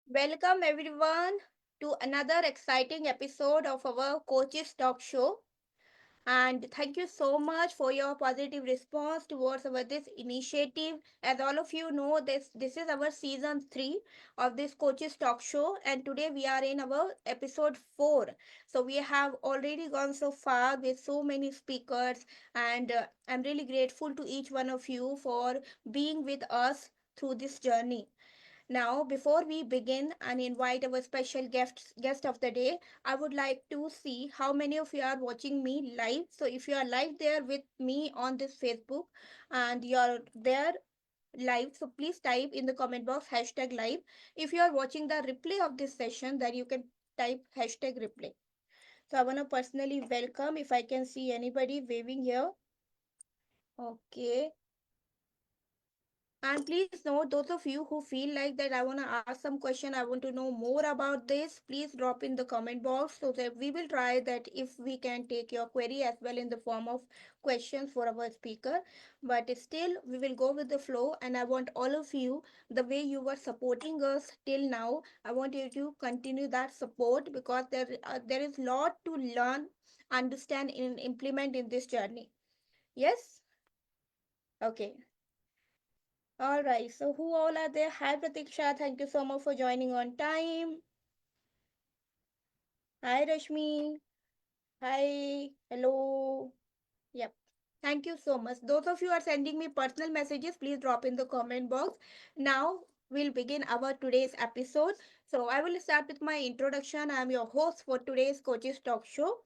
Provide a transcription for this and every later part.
Welcome everyone to another exciting episode of our Coaches Talk Show. And thank you so much for your positive response towards our this initiative. As all of you know, this is our season 3 of this Coaches Talk Show, and today we are in our episode 4. So we have already gone so far with so many speakers, and I'm really grateful to each one of you for being with us through this journey. Now, before we begin and invite our special guest of the day, I would like to see how many of you are watching me live. So, if you are live there with me on this Facebook and you are there live, so please type in the comment box hashtag live. If you are watching the replay of this session, then you can type hashtag replay. So, I want to personally welcome if I can see anybody waving here. Okay. And please note, those of you who feel like that I want to ask some question, I want to know more about this, please drop in the comment box so that we will try that if we can take your query as well in the form of questions for our speaker. But still, we will go with the flow, and I want all of you, the way you were supporting us till now, I want you to continue that support because there is lot to learn, understand, and implement in this journey. Yes? Okay. All right. So who all are there? Hi Pratiksha. Thank you so much for joining on time. Hi Rashmi. Hi. Hello. Yep. Thank you so much. Those of you are sending me personal messages, please drop in the comment box. Now we'll begin our today's episode. So I will start with my introduction. I'm your host for today's Coaches Talk Show.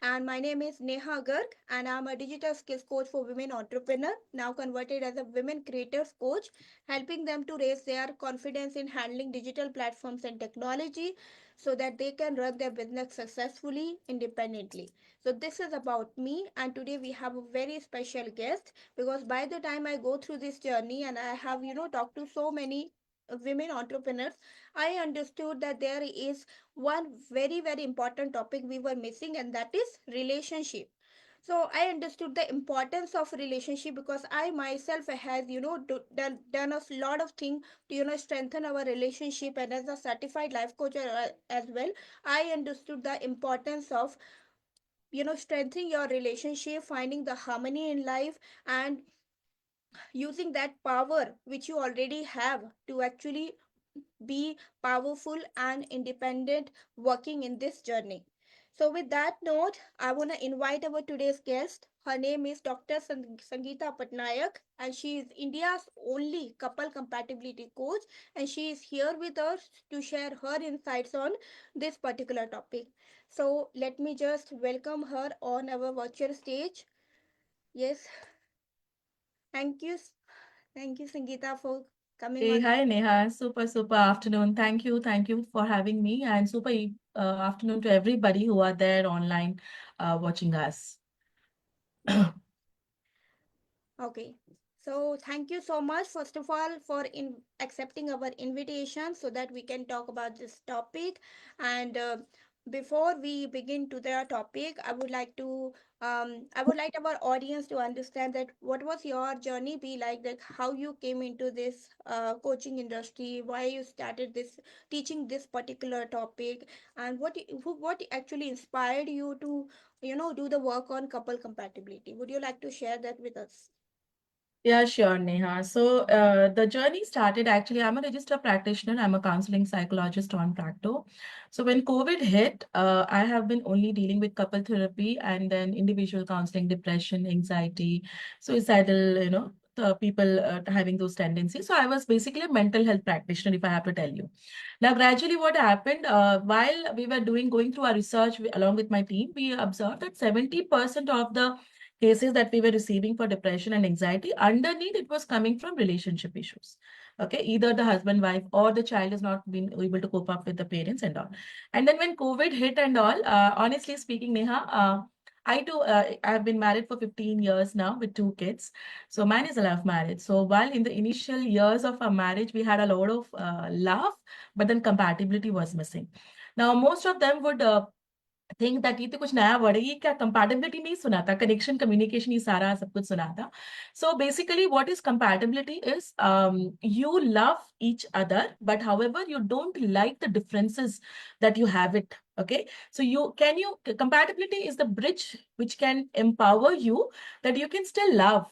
And my name is Neha Garg, and I'm a digital skills coach for women entrepreneur, now converted as a women creators coach, helping them to raise their confidence in handling digital platforms and technology so that they can run their business successfully independently. So this is about me, and today we have a very special guest because by the time I go through this journey and I have talked to so many women entrepreneurs, I understood that there is one very important topic we were missing, and that is relationship. So I understood the importance of relationship because I myself has done a lot of things to strengthen our relationship, and as a certified life coach as well, I understood the importance of strengthening your relationship, finding the harmony in life, and using that power which you already have to actually be powerful and independent working in this journey. So, with that note, I want to invite our today's guest. Her name is Dr. Sangeeta Patnaik, and she is India's only couple compatibility coach. And she is here with us to share her insights on this particular topic. So, let me just welcome her on our virtual stage. Yes, thank you. Thank you, Sangeeta, for coming Hey, on. hi Neha. Super afternoon. Thank you for having me, and afternoon to everybody who are there online watching us. Okay. So thank you so much, first of all, for accepting our invitation so that we can talk about this topic. And before we begin to the topic, I would like our audience to understand that what was your journey be like how you came into this coaching industry, why you started this teaching this particular topic, and what actually inspired you to do the work on couple compatibility. Would you like to share that with us? Yeah, sure, Neha. So the journey started actually, I'm a registered practitioner. I'm a counseling psychologist on Practo. So when COVID hit, I have been only dealing with couple therapy and then individual counseling, depression, anxiety, suicidal, the people having those tendencies. So I was basically a mental health practitioner, if I have to tell you. Now, gradually, what happened while we were going through our research along with my team, we observed that 70% of the cases that we were receiving for depression and anxiety, underneath it was coming from relationship issues. Okay, either the husband, wife, or the child has not been able to cope up with the parents and all. And then when COVID hit and all, honestly speaking, Neha, I too, I've been married for 15 years now with two kids. So mine is a love marriage. So while in the initial years of our marriage, we had a lot of love, but then compatibility was missing. Now, most of them would think that ये तो कुछ नया word है, ये क्या compatibility नहीं सुना था, कनेक्शन कम्युनिकेशन ये सारा सब कुछ सुना था. So basically what is compatibility is you love each other but however you don't like the differences that you have it. Okay, so compatibility is the bridge which can empower you that you can still love,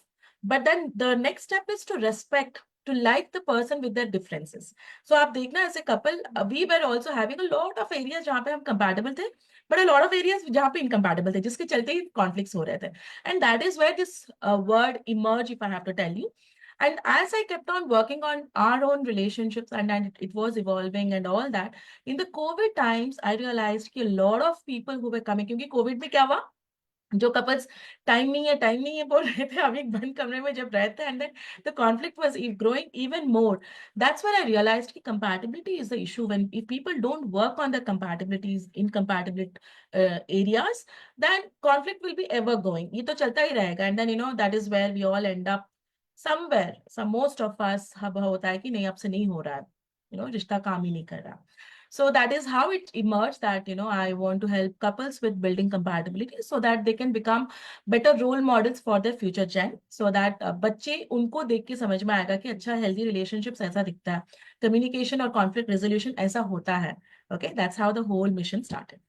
but then the next step is to respect, to like the person with their differences. So आप देखना ऐसे couple, we were also having a lot of areas जहाँ पे हम compatible थे, but a lot of areas जहाँ पे incompatible थे, जिसके चलते ही conflicts हो रहे थे. And that is where this word emerge, if I have to tell you. And as I kept on working on our own relationships, and it was evolving and all that, in the COVID times, I realized कि a lot of people who were coming, क्योंकि COVID में क्या हुआ, जो couples time नहीं है बोल रहे थे, हम एक बंद कमरे में जब रहते हैं, and then the conflict was growing even more. That's when I realised कि compatibility is the issue. When if people don't work on the compatibilities, incompatible areas, then conflict will be ever going, ये तो चलता ही रहेगा. And then that is where we all end up somewhere, most of us hub होता है कि नहीं, अब से नहीं हो रहा है, रिश्ता काम ही नहीं कर रहा. So that is how it emerged that I want to help couples with building compatibility so that they can become better role models for their future gen, so that बच्चे उनको देख के समझ में आएगा कि अच्छा healthy relationships ऐसा दिखता है, communication और conflict resolution ऐसा होता है. Okay, that's how the whole mission started.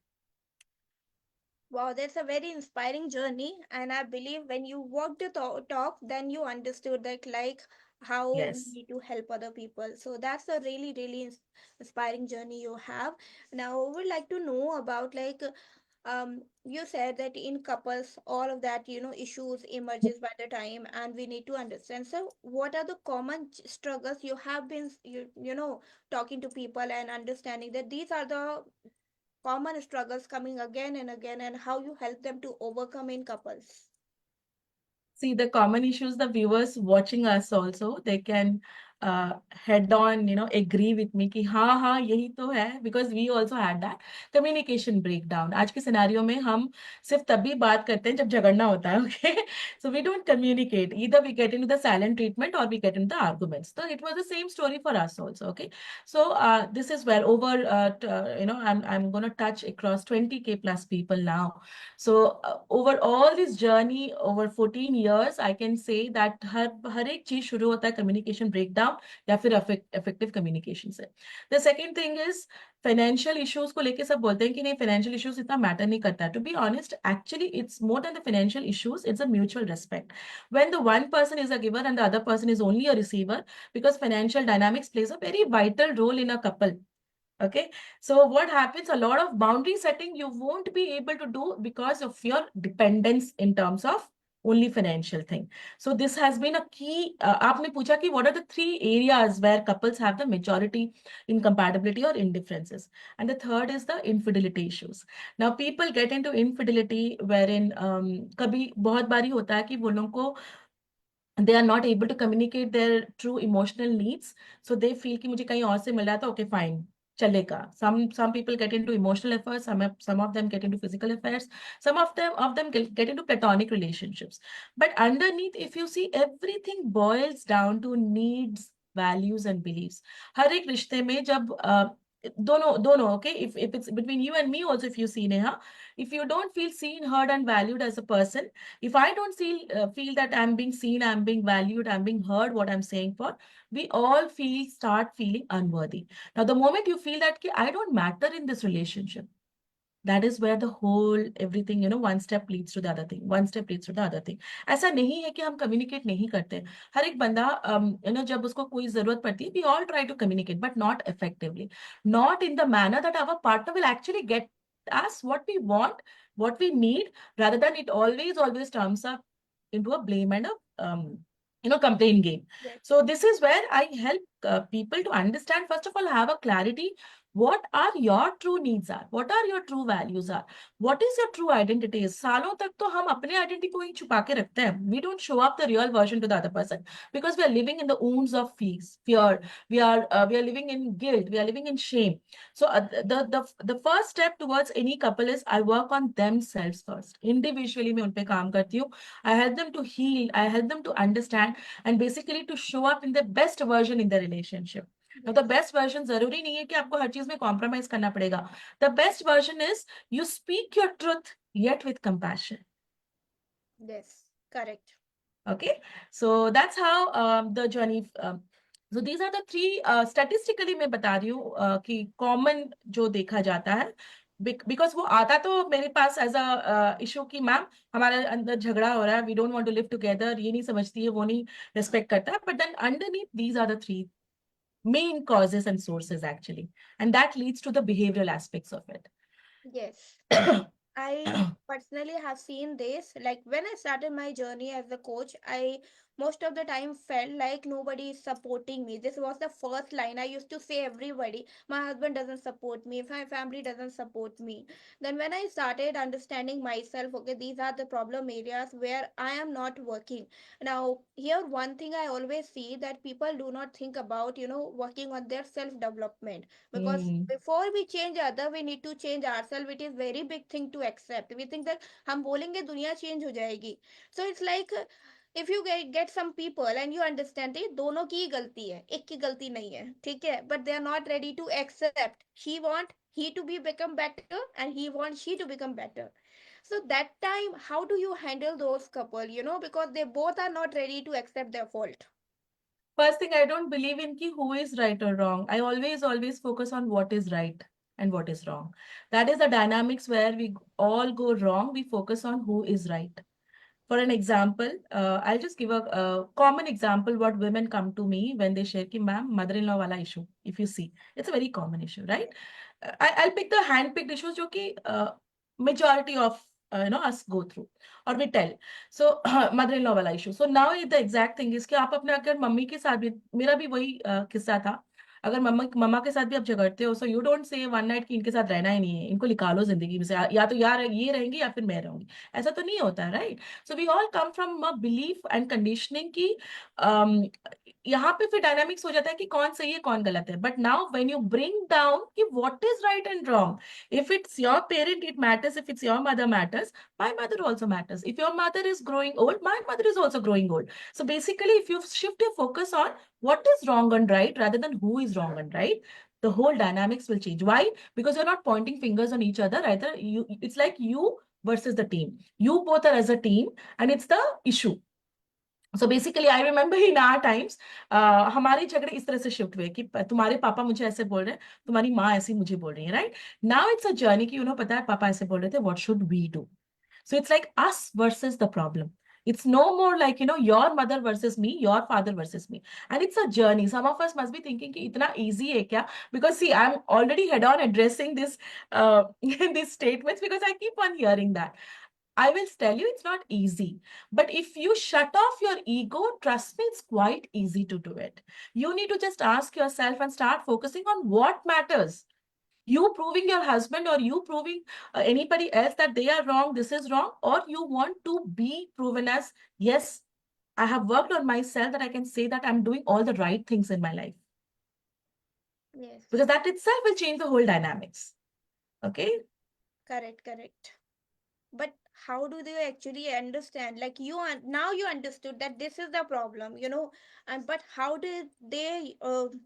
Wow, that's a very inspiring journey, and I believe when you walked the talk, then you understood that like how we Yes. need to help other people. So that's a really, really inspiring journey you have. Now, I would like to know about like you said that in couples, all of that issues emerges by the time, and we need to understand. So, what are the common struggles you have been talking to people and understanding that these are the common struggles coming again and again and how you help them to overcome in couples. See, the common issues, the viewers watching us also, they can head on, agree with me कि हाँ हाँ यही तो है, because we also had that communication breakdown. आज के scenario में हम सिर्फ तभी बात करते हैं जब झगड़ना होता है. Okay, so we don't communicate, either we get into the silent treatment or we get into the arguments. So it was the same story for us also. Okay, so this is where over I'm going to touch across 20K plus people now. So over all this journey, over 14 years, I can say that हर एक चीज शुरू होता है communication breakdown या फिर effective communication से. The second thing is financial issues को लेके सब बोलते हैं कि नहीं, financial issues इतना matter नहीं करता. To be honest, actually it's more than the financial issues, it's a mutual respect. When the one person is a giver and the other person is only a receiver, because financial dynamics plays a very vital role in a couple. Okay, so what happens, a lot of boundary setting you won't be able to do because of your dependence in terms of only financial thing. So this has been a key. आपने पूछा कि what are the 3 areas where couples have the majority incompatibility or indifferences, and the third is the infidelity issues. Now people get into infidelity wherein कभी बहुत बारी होता है कि वो लोगों को they are not able to communicate their true emotional needs, so they feel कि मुझे कहीं और से मिल रहा था, okay fine चलेगा. Some people get into emotional affairs, some of them get into physical affairs, some of them get into platonic relationships. But underneath, if you see, everything boils down to needs, values and beliefs. हर एक रिश्ते में जब दोनों दोनों okay, if it's between you and me also, if you see Neha, if you don't feel seen, heard and valued as a person, if I don't feel that I'm being seen, I'm being valued, I'm being heard, what I'm saying for, we all start feeling unworthy. Now, the moment you feel that I don't matter in this relationship, that is where the whole everything, one step leads to the other thing, one step leads to the other thing. ऐसा नहीं है कि हम communicate नहीं करते. हर एक बंदा जब उसको कोई जरूरत पड़ती है, we all try to communicate, but not effectively, not in the manner that our partner will actually get us what we want, what we need, rather than it always turns up into a blame and a complaint game. Yes. So this is where I help people to understand, first of all, have a clarity what are your true needs are, what are your true values are, what is your true identity is. सालों तक तो हम अपने identity को ही छुपा के रखते हैं. We don't show up the real version to the other person because we are living in the wounds of fear. We are living in guilt, we are living in shame. So the first step towards any couple is I work on themselves first. Individually मैं उन पे काम करती हूँ. I help them to heal, I help them to understand, and basically to show up in the best version in the relationship. Now the Yes. best version जरूरी नहीं है कि आपको हर चीज में कॉम्प्रोमाइज करना पड़ेगा. The best version is you speak your truth yet with compassion. Yes. Correct. Okay, so that's how the journey. So these are the three statistically मैं बता रही हूँ कि common जो देखा जाता है. Because वो आता तो मेरे पास एज अ इशू की मैम हमारे अंदर झगड़ा हो रहा है, we don't want to live together, ये नहीं समझती है, वो नहीं रिस्पेक्ट करता, but then underneath these are the three main causes and sources actually, and that leads to the behavioral aspects of it. Yes. I personally have seen this. Like when I started my journey as a coach, I most of the time felt like nobody is supporting me. This was the first line I used to say everybody. My husband doesn't support me, my family doesn't support me. Then when I started understanding myself, okay, these are the problem areas where I am not working. Now, here one thing I always see that people do not think about, working on their self development, because Hmm. before we change other we need to change ourselves. It is very big thing to accept. We think that हम बोलेंगे दुनिया change हो जाएगी. So it's like if you get some people and you understand it, दोनों की ही गलती है, एक की गलती नहीं है, ठीक है, but they are not ready to accept. She want he to be become better and he want she to become better. So that time how do you handle those couple, because they both are not ready to accept their fault. First thing, I don't believe in ki who is right or wrong. I always focus on what is right and what is wrong. That is the dynamics where we all go wrong. We focus on who is right. For an example, I'll just give a common example what women come to me when they share ki ma'am mother-in-law wala issue. If you see, it's a very common issue, right? I'll pick the hand-picked issues जो कि majority of us go through or we tell. So mother-in-law वाला issue. So now the exact thing is कि आप अपने अगर mummy के साथ भी, मेरा भी वही किस्सा था. अगर मम्मा के साथ भी आप झगड़ते हो, so you don't say one night कि इनके साथ रहना ही नहीं है, इनको निकालो जिंदगी में से, या तो यार ये रहेंगी या फिर मैं रहूंगी. ऐसा तो नहीं होता है, right? So we all come from a belief and conditioning की यहाँ पे फिर डायनामिक्स हो जाता है कि कौन सही है कौन गलत है. But now when you bring down कि what is right and wrong, if it's your parent it matters, if it's your mother matters, my mother also matters, if your mother is growing old, my mother is also growing old. So basically if you shift your focus on what is wrong and right rather than who is wrong and right, the whole dynamics will change. Why? Because you're not pointing fingers on each other either. It's like you versus the team. You both are as a team and it's the issue. So basically I remember in are times हमारे झगड़े इस तरह से shift हुए कि तुम्हारे पापा मुझे ऐसे बोल रहे हैं, तुम्हारी माँ ऐसी मुझे बोल रही है, right? Now it's a journey कि पता है पापा ऐसे बोल रहे थे, what should we do? So it's like us versus the problem. It's no more like, your mother versus me, your father versus me. And it's a journey. Some of us must be thinking कि इतना easy है क्या? Because see, I'm already head on addressing this, these statements because I keep on hearing that. I will tell you it's not easy. But if you shut off your ego, trust me, it's quite easy to do it. You need to just ask yourself and start focusing on what matters. You proving your husband or you proving anybody else that they are wrong, this is wrong, or you want to be proven as, yes, I have worked on myself that I can say that I'm doing all the right things in my life. Yes. Because that itself will change the whole dynamics. Okay? Correct. But how do they actually understand, like now you understood that this is the problem, and but how did they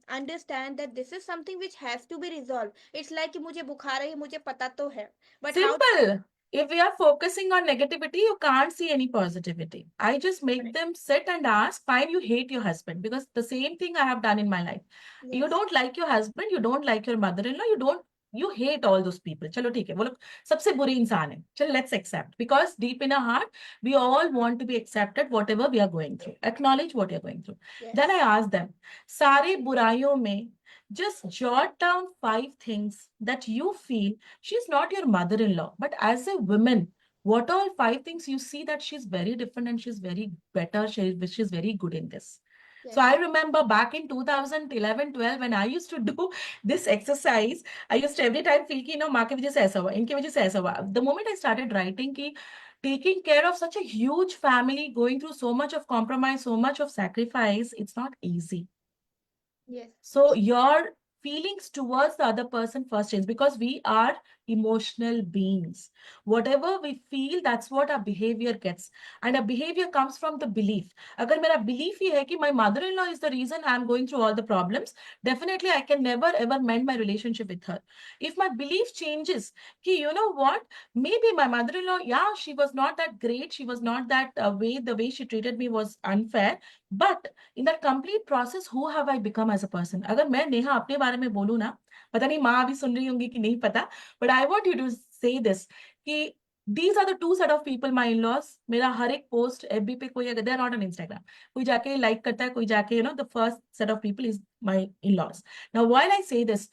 understand that this is something which has to be resolved? It's like कि मुझे बुखार है, ये मुझे पता तो है, but how to Simple. If we are focusing on negativity, you can't see any positivity. I just make them sit and ask, fine, you hate your husband, because the same thing I have done in my life. You yes don't like your husband, you don't like your mother-in-law, you hate all those people. चलो ठीक है, वो लोग सबसे बुरे इंसान हैं. चलो, let's accept. Because deep in our heart, we all want to be accepted, whatever we are going through. Acknowledge what you're going through. Then I yes ask them, सारे बुराइयों में just jot down 5 things that you feel she's not your mother-in-law, but as a woman, what all 5 things you see that she's very different and she's very better, she's very good in this. So I yes remember back in 2011, 12, when I used to do this exercise, I used to every time feel कि माँ की वजह से ऐसा हुआ, इनकी वजह से ऐसा हुआ. The moment I started writing कि taking care of such a huge family, going through so much of compromise, so much of sacrifice, it's not easy. yes So your feelings towards the other person first change, because we are emotional beings. Whatever we feel, that's what our behavior gets. And our behavior comes from the belief. अगर मेरा belief ये है कि my mother-in-law is the reason I'm going through all the problems, definitely I can never ever mend my relationship with her. If my belief changes, कि you know what, maybe my mother-in-law, yeah, she was not that great, she was not that the way she treated me was unfair, but in that complete process, who have I become as a person? अगर मैं नेहा अपने बारे में बोलूँ ना, पता नहीं माँ अभी सुन रही होंगी कि नहीं पता, but I want you to say this कि these are the two set of people, my in-laws. मेरा हर एक पोस्ट एफबी पे कोई अगर they are not on Instagram, कोई जाके लाइक करता है, कोई जाके you know the first set of people is my in-laws. Now while I say this,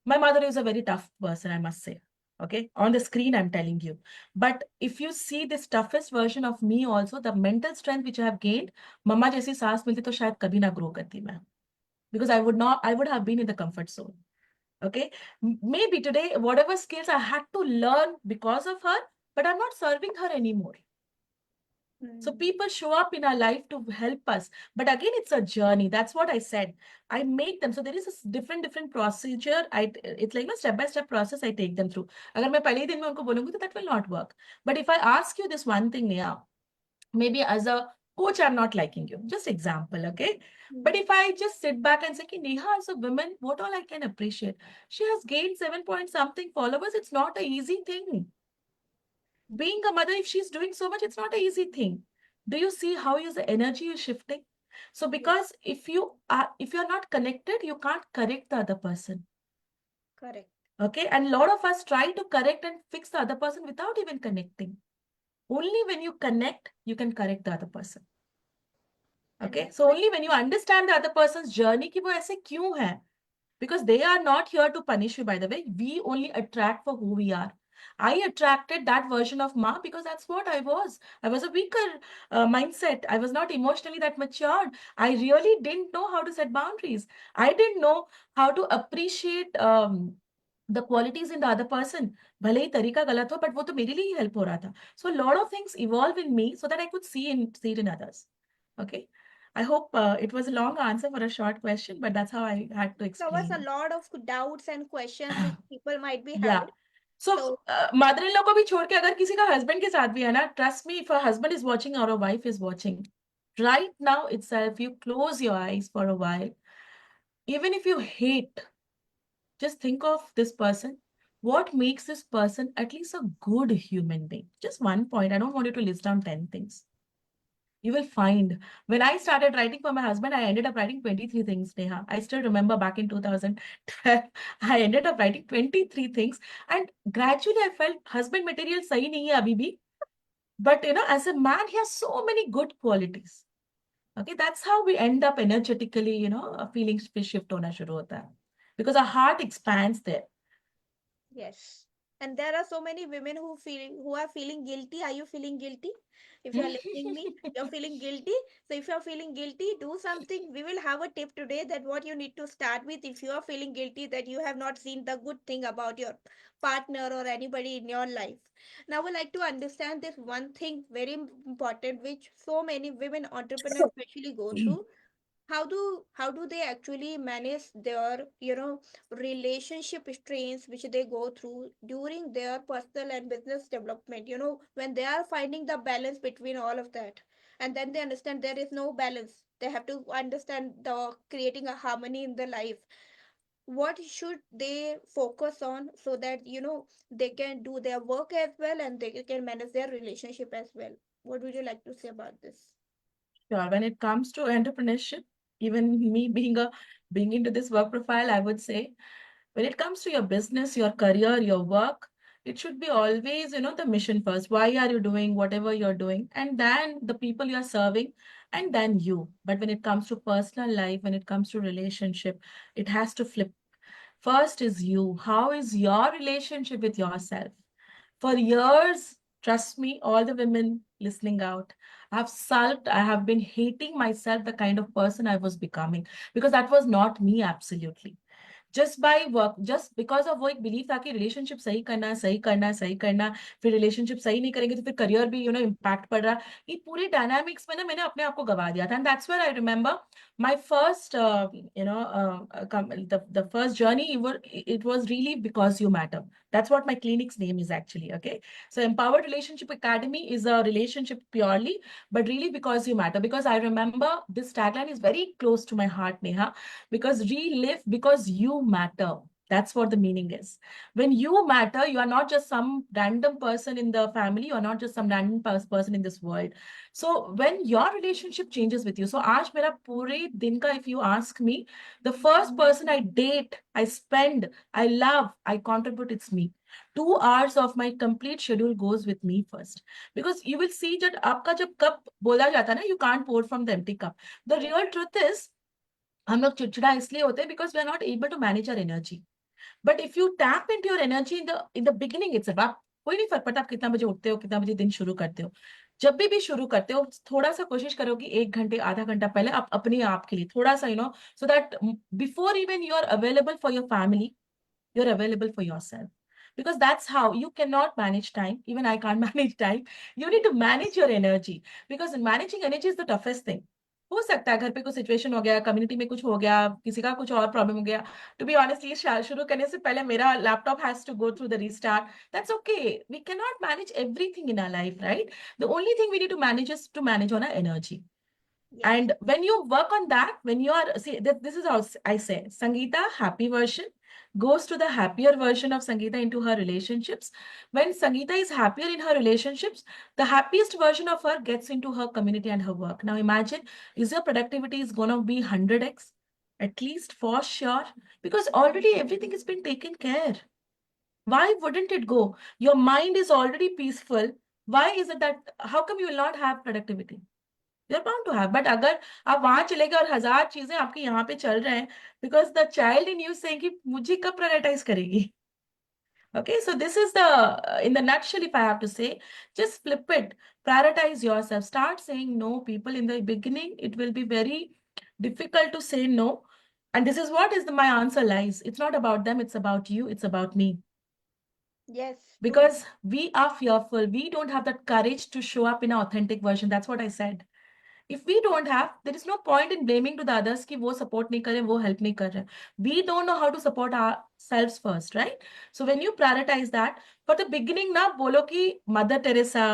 my mother is a very tough person, I must say. Okay, on the screen, I'm telling you. But if you see this toughest version of me also, the mental strength which I have gained, mama जैसी सास मिलती तो शायद कभी ना grow करती मैं. Because I would have been in the comfort zone. Okay, maybe today, whatever skills I had to learn because of her, but I'm not serving her anymore. So people show up in our life to help us. But again, it's a journey. That's what I said. I make them. So there is a different procedure. It's like a step-by-step process I take them through. अगर मैं पहले ही दिन में उनको बोलूंगी तो that will not work. But if I ask you this one thing, Neha, maybe as a coach, I'm not liking you. Just example, okay? But if I just sit back and say, "Ki Neha, as a woman, what all I can appreciate? She has gained 7 point something followers. It's not an easy thing. Being a mother, if she's doing so much, it's not an easy thing. Do you see how is the energy is shifting? So because if you're not connected, you can't correct the other person. Correct. Okay. And a lot of us try to correct and fix the other person without even connecting. Only when you connect, you can correct the other person. And Okay. that's So why only when you understand the other person's journey, कि वो ऐसे क्यों है? Because they are not here to punish you, by the way. We only attract for who we are. I attracted that version of Ma because that's what I was. I was a weaker mindset. I was not emotionally that matured. I really didn't know how to set boundaries. I didn't know how to appreciate the qualities in the other person. भले ही तरीका गलत हो, but वो तो मेरे लिए ही help हो रहा था. So a lot of things evolve in me so that I could see it in others. Okay. I hope it was a long answer for a short question, but that's how I had to there was a explain. lot of doubts and questions which people might be Yeah. having. So, So mother-in-law को भी छोड़ के अगर किसी का husband के साथ भी है ना, trust me, if a husband is watching or a wife is watching, right now itself, you close your eyes for a while. Even if you hate, just think of this person. What makes this person at least a good human being? Just one point. I don't want you to list down 10 things. You will find when I started writing for my husband, I ended up writing 23 things, Neha. I still remember back in 2012, I ended up writing 23 things. And gradually I felt husband material sahi nahi hai abhi bhi. But you know, as a man, he has so many good qualities. Okay, that's how we end up energetically, you know, a feelings पे shift होना शुरू होता है. Because our heart expands there. yes. And there are so many women who are feeling guilty. Are you feeling guilty? If you are listening me, you're feeling guilty. So if you're feeling guilty, do something. We will have a tip today that what you need to start with if you are feeling guilty that you have not seen the good thing about your partner or anybody in your life. Now we like to understand this one thing very important which so many women entrepreneurs especially go through. How do they actually manage their relationship strains which they go through during their personal and business development, when they are finding the balance between all of that, and then they understand there is no balance, they have to understand the creating a harmony in the life. What should they focus on so that they can do their work as well and they can manage their relationship as well? What would you like to say about this? Sure. When it comes to entrepreneurship, even me being into this work profile, I would say when it comes to your business, your career, your work, it should be always, you know, the mission first. Why are you doing whatever you're doing? And then the people you're serving, and then you. But when it comes to personal life, when it comes to relationship, it has to flip. First is you. How is your relationship with yourself? For years, trust me, all the women listening out, I've sulked, I have been hating myself, the kind of person I was becoming, because that was not me, absolutely. Just by work, just because of वो एक belief था कि relationship सही करना है, सही करना है, सही करना है, फिर रिलेशनशिप सही नहीं करेंगे तो फिर करियर भी इम्पैक्ट पड़ रहा है। ये पूरी डायनामिक्स में ना मैंने अपने आप को गवा दिया था, and that's where I remember my first the first journey, it was really because you matter. That's what my clinic's name is actually. Okay, so Empowered Relationship Academy is a relationship purely, but really because you matter. Because I remember this tagline is very close to my heart, Neha, because relive because you matter. That's what the meaning is. When you matter, you are not just some random person in the family, you are not just some random person in this world. So when your relationship changes with you, so आज मेरा पूरे दिन का, if you ask me, the first person I date, I spend, I love, I contribute, it's me. 2 hours of my complete schedule goes with me first, because you will see that आपका जब cup बोला जाता है ना, you can't pour from the empty cup. The real truth is हम लोग चिड़चिड़ा इसलिए होते हैं because we are not able to manage our energy. But if you tap into your energy in the beginning it's आप, कोई नहीं फर्क पड़ता आप कितना बजे उठते हो, कितना बजे दिन शुरू करते हो, जब भी शुरू करते हो थोड़ा सा कोशिश करो कि 1 घंटे आधा घंटा पहले आप अपने आप के लिए थोड़ा सा so that before even you are available for your family, you're available for yourself, because that's how you cannot manage time. Even I can't manage time. You need to manage your energy, because managing energy is the toughest thing. हो सकता है घर पे कुछ situation हो गया, community में कुछ हो गया, किसी का कुछ और प्रॉब्लम हो गया, टू बी ऑनेस्टली शुरू करने से पहले मेरा laptop has to go through the restart, that's okay. We can not manage everything in our life, right? The only thing we need to manage is to manage on our energy. Yes. And when you work on that, when you are, see, this is how I say, Sangeeta, happy version, goes to the happier version of Sangeeta into her relationships. When Sangeeta is happier in her relationships, the happiest version of her gets into her community and her work. Now imagine, is your productivity is going to be 100x? At least for sure, because already everything has been taken care. Why wouldn't it go? Your mind is already peaceful. Why is it that, how come you will not have productivity? You're bound to have. But अगर आप वहां चले गए और 1000 चीजें आपके यहाँ पे चल रहे हैं, because the child in you saying कि मुझे कब prioritize करेगी? Okay, so this is the, in the nutshell, if I have to say, just flip it, prioritize yourself, start saying no. People, in the beginning, it will be very difficult to say no. And this is what is my answer lies. It's not about them, it's about you, it's about me. Yes, true. Because we are fearful. We don't have that courage to show up in an authentic version. That's what I said. If we don't have, there is no point in blaming to the others कि वो support नहीं कर रहे, वो help नहीं कर रहे. We don't know how to support ourselves first, right? So when you prioritize that, for the beginning ना बोलो कि Mother Teresa,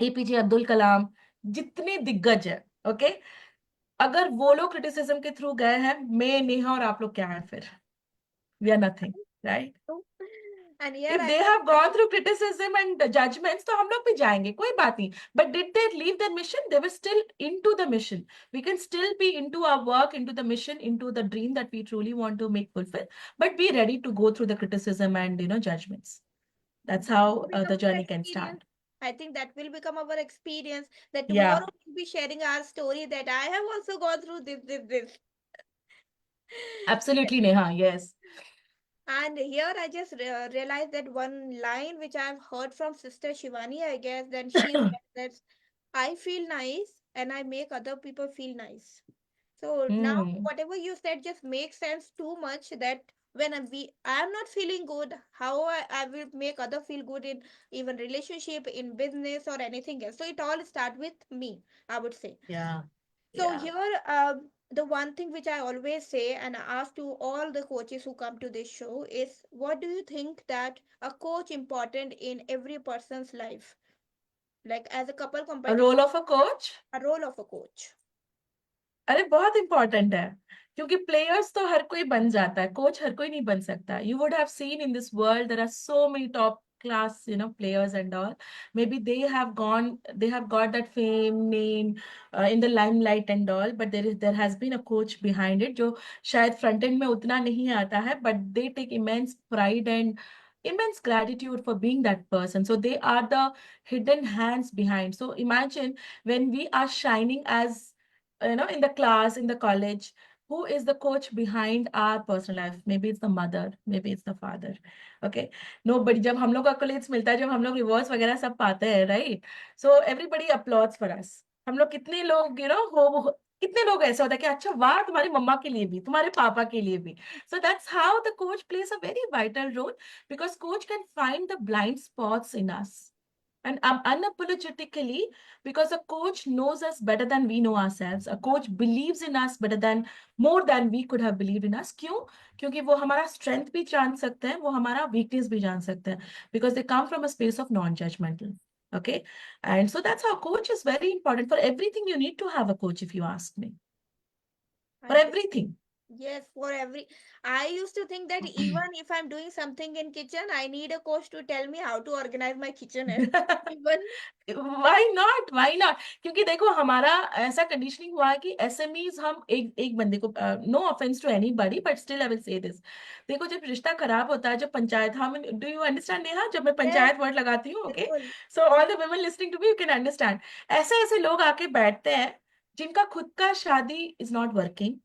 APJ Abdul Kalam, जितने दिग्गज है, okay? अगर वो लोग criticism के थ्रू गए हैं, मैं, नेहा और आप लोग क्या हैं फिर? We are nothing, right? True. And here If I they just have gone through criticism and judgments, तो हम लोग भी जाएंगे, कोई बात नहीं. But did they leave their mission? They were still into the mission. We can still be into our work, into the mission, into the dream that we truly want to make fulfill, but be ready to go through the criticism and judgments. That's that how will become the our journey can experience. start. I think that will become our experience. That Yeah, tomorrow we'll be sharing our story that I have also gone through this. absolutely, Neha. Yes. And here I just realized that one line which I've heard from Sister Shivani, I guess, then she said that I feel nice and I make other people feel nice. So now Hmm. whatever you said just makes sense too much that when I am not feeling good, how I will make other feel good in even relationship, in business or anything else. So it all start with me, I would say. Yeah. So Yeah. here, the one thing which I always say and I ask to all the coaches who come to this show is, what do you think that a coach important in every person's life, like as a couple A companion, role of a coach? a role of a coach? अरे बहुत important है, क्योंकि players तो हर कोई बन जाता है, coach हर कोई नहीं बन सकता. You would have seen in this world there are so many top class players and all. Maybe they have got that fame name in the limelight and all, but there has been a coach behind it जो शायद front end में उतना नहीं आता है, but they take immense pride and immense gratitude for being that person. So they are the hidden hands behind. So imagine when we are shining as in the class, in the college, who is the coach behind our personal life? Maybe it's the mother, maybe it's the father. Okay, nobody. जब हम लोग accolades मिलता है, जब हम लोग rewards वगैरह सब पाते हैं, right? So everybody applauds for us. हम लोग कितने लोग हो कितने लोग ऐसे होता है कि अच्छा वाह तुम्हारी मम्मा के लिए भी, तुम्हारे पापा के लिए भी. So that's how the coach plays a very vital role, because coach can find the blind spots in us and unapologetically, because a coach knows us better than we know ourselves. A coach believes in us better than, more than we could have believed in us. क्यों? क्योंकि वो हमारा strength भी जान सकते हैं, वो हमारा weakness भी जान सकते हैं, because they come from a space of non-judgmental. Okay. And so that's how coach is very important. For everything, you need to have a coach, if you ask me. For 100. everything. Yes, for every. I used to think that even if I'm doing something in kitchen, I need a coach to tell me how to organize my kitchen. Even Why not? Why not? क्योंकि देखो हमारा ऐसा conditioning हुआ है कि SMEs हम एक एक बंदे को, no offence to anybody, but still I will say this. देखो जब रिश्ता खराब होता है, जब पंचायत, हम, डू यू अंडरस्टैंड नेहा, जब मैं yes, पंचायत वर्ड लगाती हूँ, ओके, बिल्कुल so all the women listening to me, you can understand. ऐसे ऐसे लोग आके बैठते हैं जिनका खुद का शादी is not working.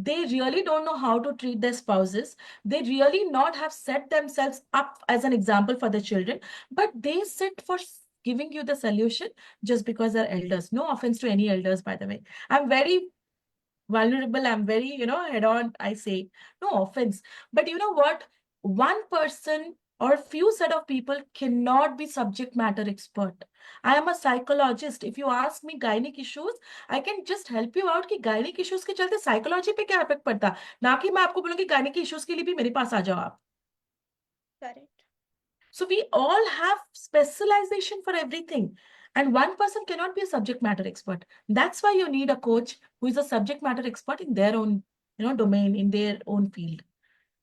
They really don't know how to treat their spouses. They really not have set themselves up as an example for the children, but they sit for giving you the solution just because they're elders. No offense to any elders, by the way. I'm very vulnerable. I'm very, head on, I say. No offense. But you know what? One person or few set of people cannot be subject matter expert. I am a psychologist. If you ask me gynec issues, I can just help you out कि gynec issues के चलते psychology पे क्या effect पड़ता, ना कि मैं आपको बोलूंगी gynec issues के लिए भी मेरे पास आ जाओ आप. correct. So we all have specialization for everything. And one person cannot be a subject matter expert. That's why you need a coach who is a subject matter expert in their own, domain, in their own field.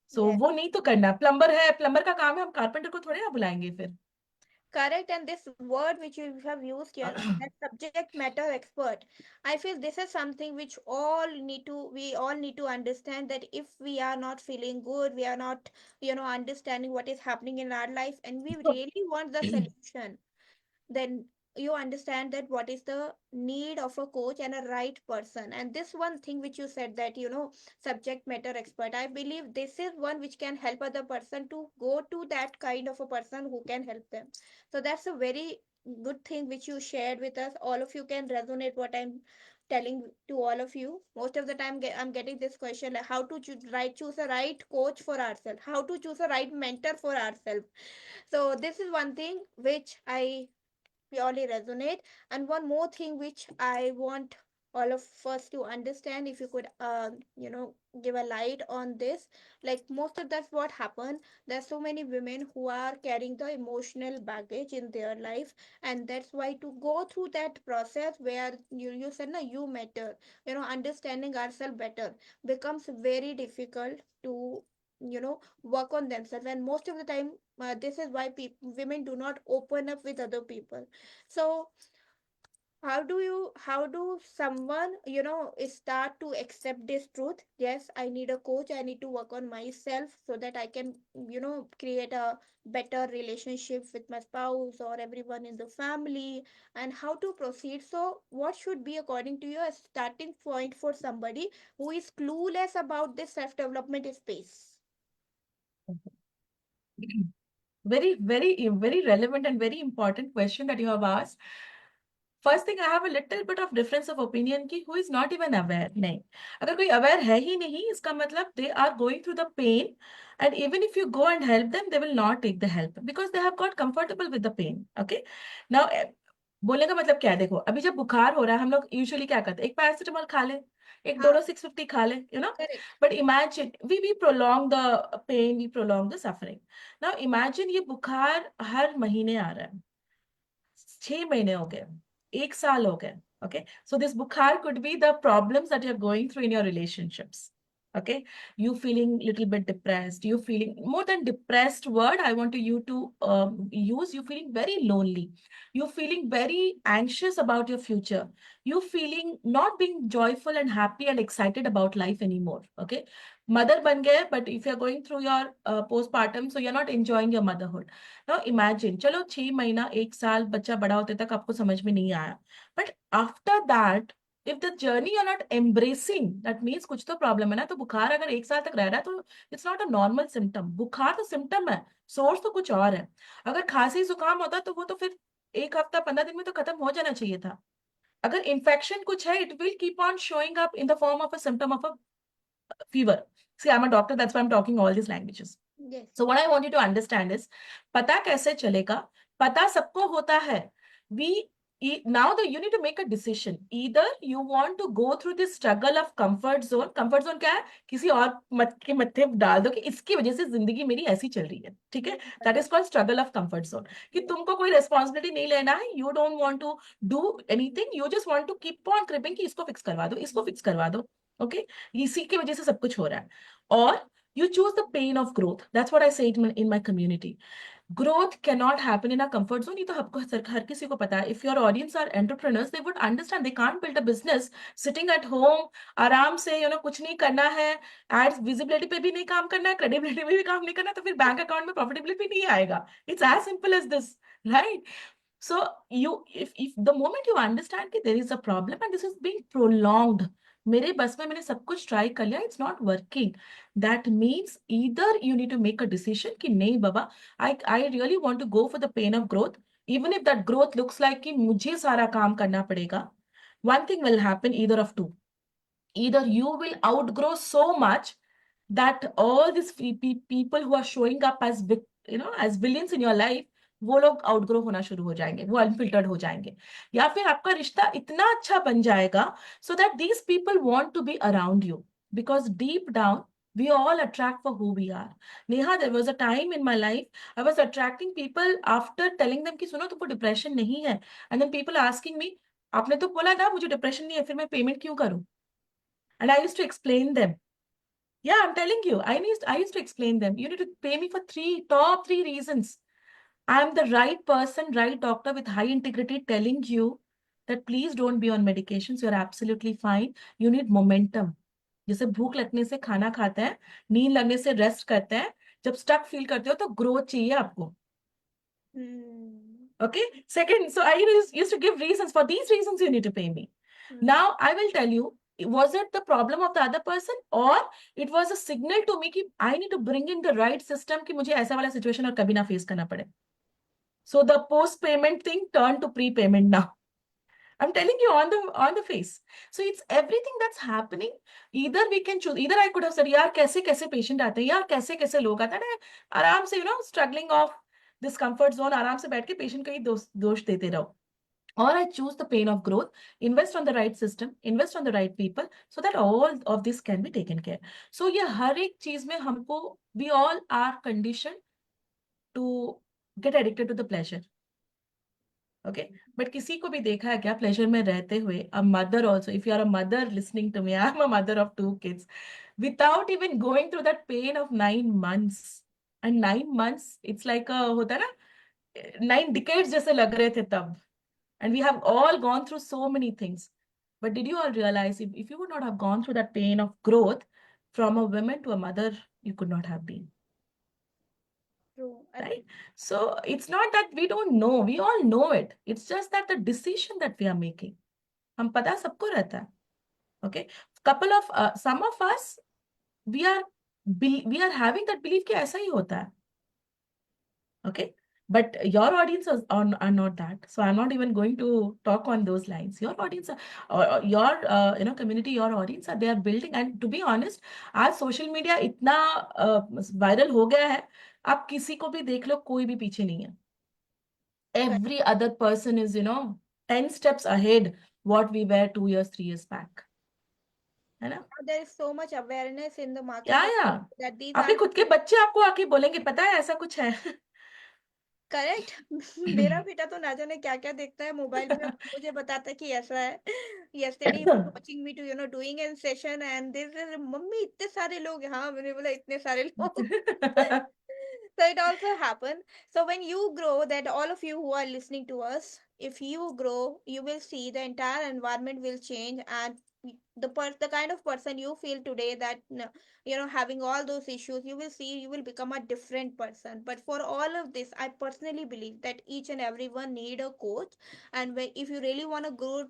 So Yes. वो नहीं तो करना. Plumber है, plumber का काम है, हम carpenter को थोड़ी ना बुलाएंगे फिर. Correct, and this word which you have used here, that subject matter expert, I feel this is something which we all need to understand that if we are not feeling good, we are not, understanding what is happening in our life, and we really want the solution, then you understand that what is the need of a coach and a right person. And this one thing which you said, that subject matter expert, I believe this is one which can help other person to go to that kind of a person who can help them. So that's a very good thing which you shared with us. All of you can resonate what I'm telling to all of you. Most of the time I'm getting this question, like how to choose a right coach for ourselves, how to choose a right mentor for ourselves. So this is one thing which I purely resonate. And one more thing which I want all of us to understand, if you could give a light on this, like most of that's what happened. There's so many women who are carrying the emotional baggage in their life, and that's why to go through that process where you said na you matter, understanding ourselves better becomes very difficult to work on themselves. And most of the time, this is why women do not open up with other people. So how do someone start to accept this truth? Yes, I need a coach, I need to work on myself so that I can create a better relationship with my spouse or everyone in the family, and how to proceed. So what should be, according to you, a starting point for somebody who is clueless about this self development space? Very, very, very relevant and very important question that you have asked. First thing, I have a little bit of difference of opinion की who is not even aware. नहीं, अगर कोई aware है ही नहीं, इसका मतलब they are going through the pain, and even if you go and help them, they will not take the help because they have got comfortable with the pain. Okay. Now बोलने का मतलब क्या है, देखो अभी जब बुखार हो रहा है, हम लोग यूजुअली क्या करते हैं, एक पैरासिटामोल खा ले, एक हाँ, डोलो 650 खा ले, correct. But imagine we prolong the pain, we prolong the suffering. Now imagine ये बुखार हर महीने आ रहा है, 6 महीने हो गए, 1 साल हो गए. Okay, so this bukhar could be the problems that you're going through in your relationships. Okay, you feeling little bit depressed, you feeling, more than depressed word I want you to use, you feeling very lonely, you feeling very anxious about your future, you feeling not being joyful and happy and excited about life anymore. Okay, mother ban gaye, but if you're going through your postpartum, so you're not enjoying your motherhood. Now imagine, चलो 6 महीना 1 साल बच्चा बड़ा होते तक आपको समझ में नहीं आया, but after that if the journey are not embracing, that means कुछ तो प्रॉब्लम है ना. तो बुखार अगर 1 साल तक रह रहा है, तो it's not a normal symptom. बुखार तो सिम्टम है, सोर्स तो कुछ और है. अगर खांसी जुकाम होता तो वो तो फिर 1 हफ्ता 15 दिन में तो खत्म हो जाना चाहिए था. अगर इन्फेक्शन कुछ है, it will keep on showing up in the form of a symptom of a fever. See, I'm a doctor, that's why I'm talking all these languages. Yes. So what I want you to understand is, पता कैसे चलेगा? पता सबको होता है. We now that you need to make a decision. Either you want to go through this struggle of comfort zone. Comfort zone क्या है? किसी और मत के मत्थे डाल दो कि इसकी वजह से जिंदगी मेरी ऐसी चल रही है, ठीक है? That is called struggle of comfort zone. कि तुमको कोई responsibility नहीं लेना है. You don't want to do anything. You just want to keep on cribbing कि इसको fix करवा दो, इसको fix करवा दो. Okay? इसी की वजह से सब कुछ हो रहा है. और you choose the pain of growth. That's what I say in my community. Growth cannot happen in a comfort zone. ये तो आपको हर किसी को पता है. If your audience are entrepreneurs, they would understand. They can't build a business sitting at home, आराम से कुछ नहीं करना है, एड्स विजिबिलिटी पे भी नहीं काम करना है, क्रेडिबिलिटी पे भी काम नहीं करना, तो फिर बैंक अकाउंट में प्रॉफिटेबिलिटी नहीं आएगा. It's as simple as this, right? So if the moment you understand that there is a problem and this is being prolonged, मेरे बस में मैंने सब कुछ ट्राई कर लिया, it's not working, that means either you need to make a decision कि नहीं बाबा, I really want to go for the pain of growth, even if that growth looks like कि मुझे सारा काम करना पड़ेगा. One thing will happen, either of two. Either you will outgrow so much that all these people who are showing up as as villains in your life, वो लोग outgrow होना शुरू हो जाएंगे, वो अनफिल्टर्ड हो जाएंगे. या फिर आपका रिश्ता इतना अच्छा बन जाएगा so that these people want to be around you, because deep down we all attract for who we are. Neha, there was a time in my life I was attracting people after telling them कि सुनो तुमको depression नहीं है, and then people asking me, आपने तो बोला था मुझे डिप्रेशन नहीं है, फिर मैं पेमेंट क्यों करूं? And I used to explain them. Yeah, I'm telling you, I used to explain them. You need to pay me for top three reasons. I'm the right person, right doctor with high integrity telling you that please don't be on medications. You're absolutely fine. You need momentum. जैसे भूख लगने से खाना खाते हैं, नींद लगने से रेस्ट करते हैं, जब स्टक फील करते हो तो ग्रोथ चाहिए आपको. Okay. Second, so I used to give reasons. For these reasons, you need to pay me. Now, I will tell you, was it the problem of the other person, or it was a signal to me कि I need to bring in the right system कि मुझे ऐसा वाला situation और कभी ना face करना पड़े. So the post-payment thing turned to pre-payment now. I'm telling you on the face. So it's everything that's happening. Either we can choose. Either I could have said, यार कैसे कैसे patient आते हैं, यार कैसे कैसे लोग आते हैं, आराम से struggling off this comfort zone, आराम से बैठ के patient को ही दोष देते रहो. Or I choose the pain of growth, invest on the right system, invest on the right people, so that all of this can be taken care. So ये हर एक चीज में हमको, we all are conditioned to get addicted to the pleasure. Okay, but किसी को भी देखा है क्या pleasure में रहते हुए? A mother also, if you are a mother listening to me, I'm a mother of 2 kids, without even going through that pain of 9 months. And 9 months, it's like a होता है ना, 9 decades जैसे लग रहे थे तब. And we have all gone through so many things. But did you all realize, if you would not have gone through that pain of growth, from a woman to a mother, you could not have been. True. Right? So it's not that we don't know, we all know it. It's just that the decision that we are making, हम पता सबको रहता है. Okay? Some of us, we are having that belief कि ऐसा ही होता है. Okay? But your audience are not that. So I'm not even going to talk on those lines. Your audience or your community, your audience they are building. And to be honest, आज social media इतना viral हो गया है, आप किसी को भी देख लो, कोई भी पीछे नहीं है. Every other person is 10 steps ahead what we were 2 years, 3 years back. है ना? There is so much awareness in the market या that these आपके are खुद के बच्चे आपको आके बोलेंगे पता है ऐसा कुछ है. करेक्ट. मेरा बेटा तो ना जाने क्या क्या देखता है मोबाइल में, मुझे बताता है कि ऐसा है. yesterday he was watching me to doing a session and this is mummy इतने सारे लोग. हाँ, मैंने बोला इतने सारे लोग. So it also happen. So when you grow, that all of you who are listening to us, if you grow, you will see the entire environment will change, and the kind of person you feel today, that having all those issues, you will see you will become a different person. But for all of this, I personally believe that each and everyone need a coach. And if you really want to grow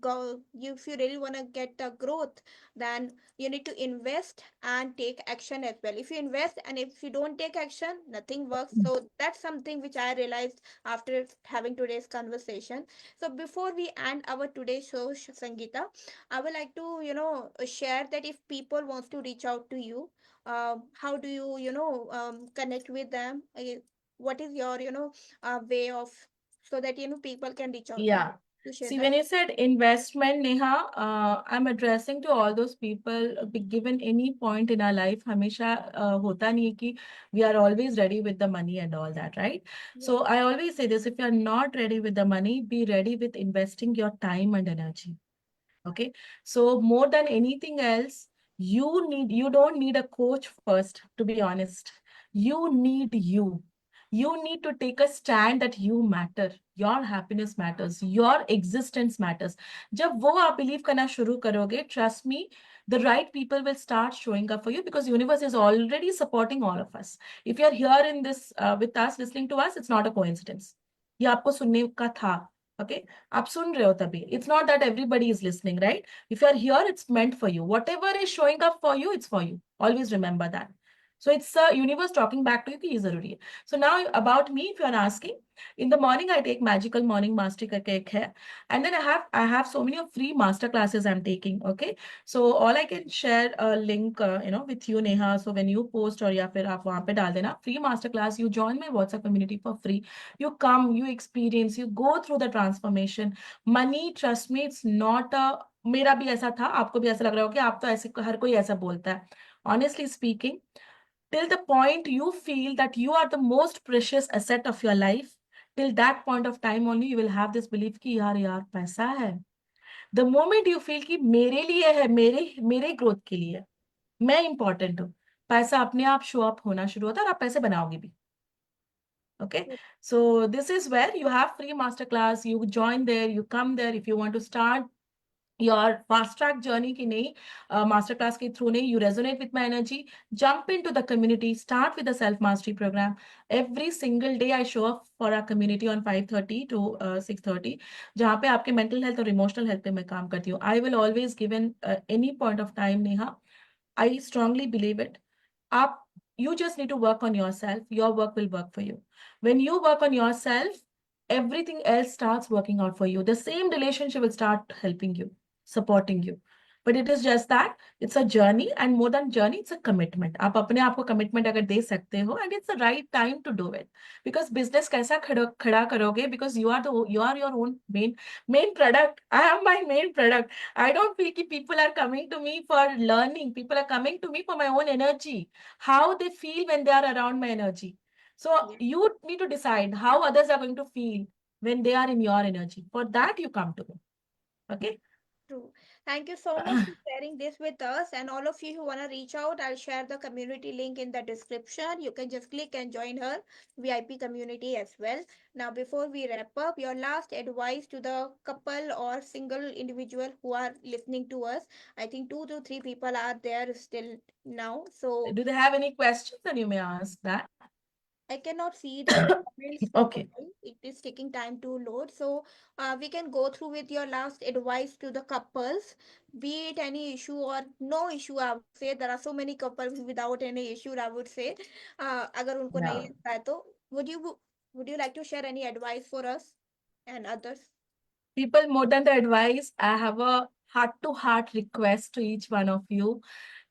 go you if you really want to get the growth, then you need to invest and take action as well. If you invest and if you don't take action, nothing works. So that's something which I realized after having today's conversation. So before we end our today's show, Sangeeta, I would like to share that if people wants to reach out to you, how do you connect with them? What is your way of, so that people can reach out to you, Yeah. to share See, that. when you said investment, Neha, I'm addressing to all those people, given any point in our life, हमेशा होता नहीं है कि we are always ready with the money and all that, right? Yeah. So I always say this, if you are not ready with the money, be ready with investing your time and energy. Okay. So more than anything else, you don't need a coach first, to be honest. You need you. You need to take a stand that you matter. Your happiness matters. Your existence matters. जब वो आप believe करना शुरू करोगे, trust me, the right people will start showing up for you because universe is already supporting all of us. If you're here in this with us, listening to us, it's not a coincidence. ये आपको सुनने का था. Okay. आप सुन रहे हो तभी. It's not that everybody is listening, right? If you are here, it's meant for you. Whatever is showing up for you, it's for you. Always remember that. So it's the universe talking back to you कि ये जरूरी है. So now about me, if you are asking, in the morning I take Magical Morning Mastery करके एक है, and then I have so many of free master classes I'm taking. Okay, so all I can share a link with you, Neha. So when you post or या फिर आप वहाँ पे डाल देना free master class, you join my WhatsApp community for free. You come, you experience, you go through the transformation. Money, trust me, it's not a, मेरा भी ऐसा था, आपको भी ऐसा लग रहा हो कि आप तो ऐसे, हर कोई ऐसा बोलता है. Honestly speaking, till the point you feel that you are the most precious asset of your life, till that point of time only you will have this belief कि यार यार पैसा है. The moment you feel कि मेरे लिए है, मेरे मेरे ग्रोथ के लिए है, मैं इंपॉर्टेंट हूँ, पैसा अपने आप शो अप होना शुरू होता है और आप पैसे बनाओगे भी. Okay, so this is where you have free masterclass. You join there, you come there. If you want to start your fast track journey ki nahi, masterclass ke through nahi, you resonate with my energy, jump into the community, start with the self mastery program. Every single day I show up for our community on 5:30 to 6:30, जहाँ पे आपके mental health और emotional health पे मैं काम करती हूँ. I will always given any point of time, Neha. I strongly believe it. Up, you just need to work on yourself. Your work will work for you. When you work on yourself, everything else starts working out for you. The same relationship will start helping you, supporting you. But it is just that it's a journey, and more than journey, it's a commitment. आप अपने आप को commitment अगर दे सकते हो, and it's the right time to do it. Because business कैसा खड़ा करोगे? Because you are your own main product. I am my main product. I don't feel कि people are coming to me for learning. People are coming to me for my own energy. How they feel when they are around my energy. So Yeah. you need to decide how others are going to feel when they are in your energy. For that, you come to me. Okay? True. Thank you so much for sharing this with us. And all of you who want to reach out, I'll share the community link in the description. You can just click and join her VIP community as well. Now, before we wrap up, your last advice to the couple or single individual who are listening to us. I think 2 to 3 people are there still now. So Do they have any questions? Then you may ask that. I cannot see the comments Okay. properly. It is taking time to load. So we can go through with your last advice to the couples, be it any issue or no issue. I would say there are so many couples without any issue. I would say, अगर उनको नहीं Yeah. लगता है तो would you like to share any advice for us and others? People, more than the advice, I have a heart to heart request to each one of you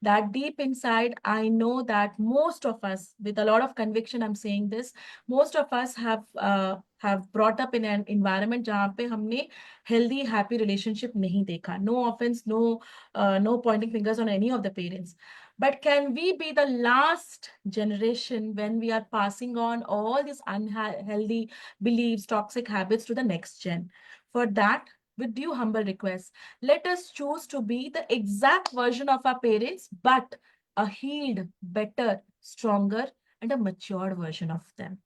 that deep inside, I know that most of us, with a lot of conviction, I'm saying this, most of us have brought up in an environment जहाँ पे हमने healthy, happy relationship नहीं देखा. No offense, no pointing fingers on any of the parents. But can we be the last generation when we are passing on all these unhealthy beliefs, toxic habits to the next gen? For that, with due humble request, let us choose to be the exact version of our parents, but a healed, better, stronger, and a matured version of them.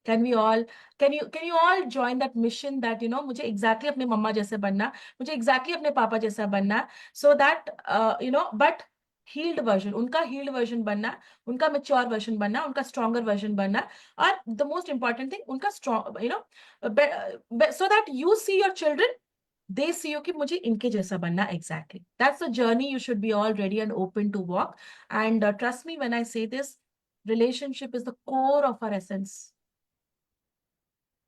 Can we all, can you all join that mission that, मुझे exactly अपने मम्मा जैसे बनना, मुझे exactly अपने पापा जैसा बनना, so that, but healed version, उनका healed version बनना, उनका mature version बनना, उनका stronger version बनना, और the most important thing, उनका strong, so that you see your children they see you कि मुझे इनके जैसा बनना exactly. That's the journey you should be all ready and open to walk. And trust me when I say this, relationship is the core of our essence.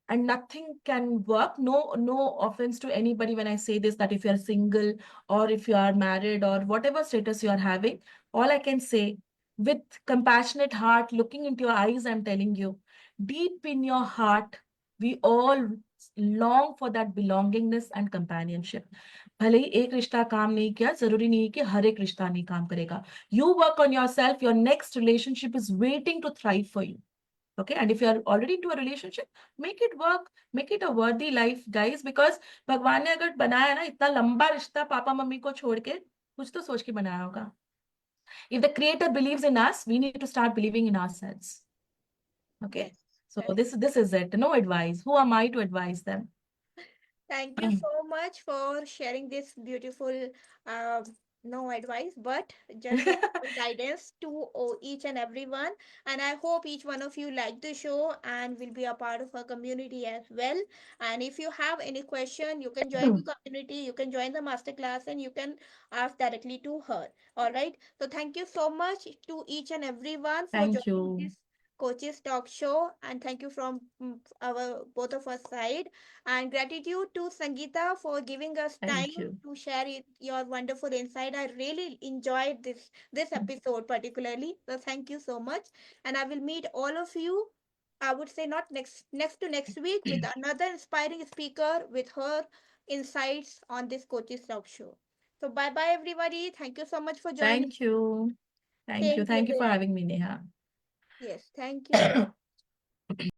And nothing can work. No offense to anybody when I say this, that if you're single or if you are married or whatever status you are having, all I can say, with compassionate heart looking into your eyes, I'm telling you, deep in your heart, we all long for that belongingness and companionship. भले ही एक रिश्ता काम नहीं किया, जरूरी नहीं है कि हर एक रिश्ता नहीं काम करेगा. You work on yourself, your next relationship is waiting to thrive for you. Okay, and if you are already into a relationship, make it work, make it a worthy life, guys, because भगवान ने अगर बनाया ना इतना लंबा रिश्ता papa mummy को छोड़ के, कुछ तो सोच के बनाया होगा. If the creator believes in us, we need to start believing in ourselves. Okay, Yes. so Correct. this is it. No advice. Who am I to advise them? Thank you so much for sharing this beautiful, uh, no advice, but just a simple guidance to each and everyone. And I hope each one of you like the show and will be a part of our community as well. And if you have any question, you can join the community, you can join the masterclass, and you can ask directly to her. All right. So thank you so much to each and everyone for Thank joining you. this coaches talk show, and thank you from our both of us side, and gratitude to Sangeeta for giving us Thank time you. to share your wonderful insight. I really enjoyed this episode particularly. So thank you so much. And I will meet all of you. I would say not next to next week with another inspiring speaker with her insights on this Coaches Talk Show. So bye bye everybody. Thank you so much for joining. Thank you. Thank you. Same Thank you here. for having me, Neha. Yes, thank you so